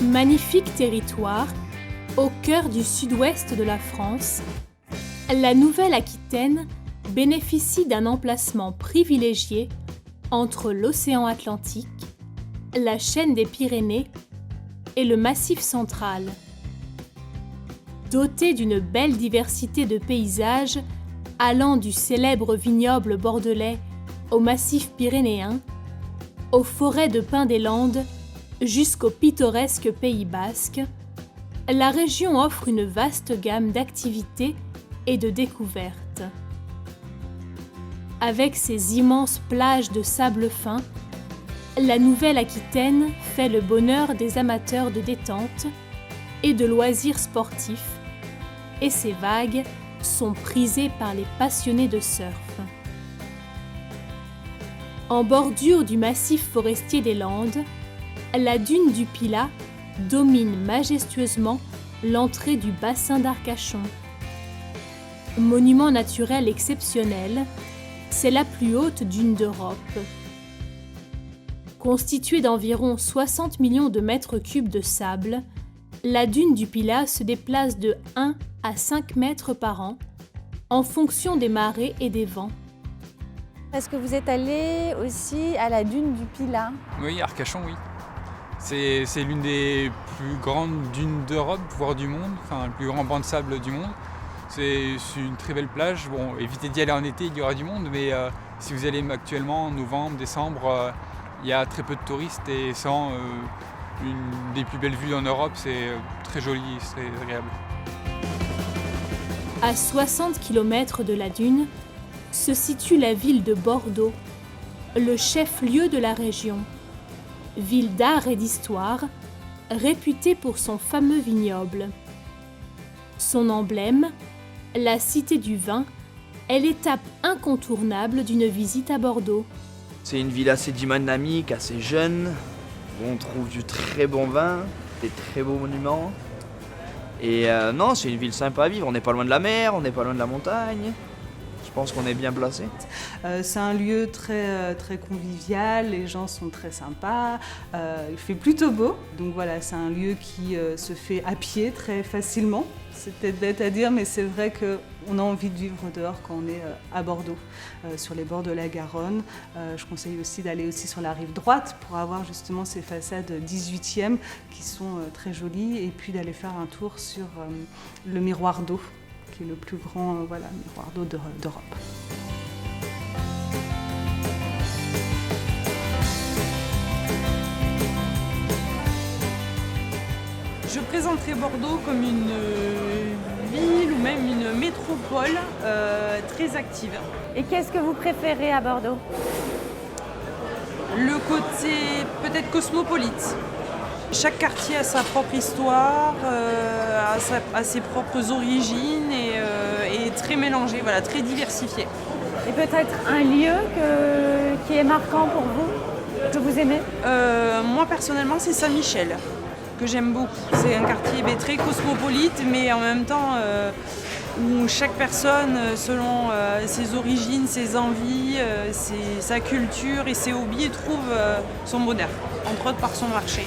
Magnifique territoire, au cœur du sud-ouest de la France, la Nouvelle-Aquitaine bénéficie d'un emplacement privilégié entre l'océan Atlantique, la chaîne des Pyrénées et le Massif central. Dotée d'une belle diversité de paysages allant du célèbre vignoble bordelais au massif pyrénéen, aux forêts de pins des Landes jusqu'au pittoresque Pays basque, la région offre une vaste gamme d'activités et de découvertes. Avec ses immenses plages de sable fin, la Nouvelle-Aquitaine fait le bonheur des amateurs de détente et de loisirs sportifs, et ses vagues sont prisées par les passionnés de surf. En bordure du massif forestier des Landes, la dune du Pilat domine majestueusement l'entrée du bassin d'Arcachon. Monument naturel exceptionnel, c'est la plus haute dune d'Europe. Constituée d'environ 60 millions de mètres cubes de sable, la dune du Pilat se déplace de 1 à 5 mètres par an, en fonction des marées et des vents. Est-ce que vous êtes allé aussi à la dune du Pilat? Oui, Arcachon, oui. C'est l'une des plus grandes dunes d'Europe, voire du monde, enfin le plus grand banc de sable du monde. C'est une très belle plage. Bon, évitez d'y aller en été, il y aura du monde, mais si vous y allez actuellement, en novembre, décembre, il y a très peu de touristes et sans une des plus belles vues en Europe, c'est très joli, c'est très agréable. À 60 km de la dune se situe la ville de Bordeaux, le chef-lieu de la région. Ville d'art et d'histoire, réputée pour son fameux vignoble. Son emblème, la Cité du Vin, est l'étape incontournable d'une visite à Bordeaux. C'est une ville assez dynamique, assez jeune, où on trouve du très bon vin, des très beaux monuments. Et non, c'est une ville sympa à vivre, on n'est pas loin de la mer, on n'est pas loin de la montagne. Je pense qu'on est bien placé. C'est un lieu très convivial, les gens sont très sympas, il fait plutôt beau. Donc voilà, c'est un lieu qui se fait à pied très facilement. C'est peut-être bête à dire, mais c'est vrai qu'on a envie de vivre dehors quand on est à Bordeaux, sur les bords de la Garonne. Je conseille aussi d'aller aussi sur la rive droite pour avoir justement ces façades 18e qui sont très jolies, et puis d'aller faire un tour sur le miroir d'eau, qui est le plus grand miroir d'eau d'Europe. Je présenterai Bordeaux comme une ville ou même une métropole très active. Et qu'est-ce que vous préférez à Bordeaux? Le côté peut-être cosmopolite. Chaque quartier a sa propre histoire, a ses propres origines et très mélangé, voilà, très diversifié. Et peut-être un lieu qui est marquant pour vous, que vous aimez? Moi personnellement, c'est Saint-Michel, que j'aime beaucoup. C'est un quartier très cosmopolite, mais en même temps où chaque personne, selon ses origines, ses envies, sa culture et ses hobbies, trouve son bonheur, entre autres par son marché.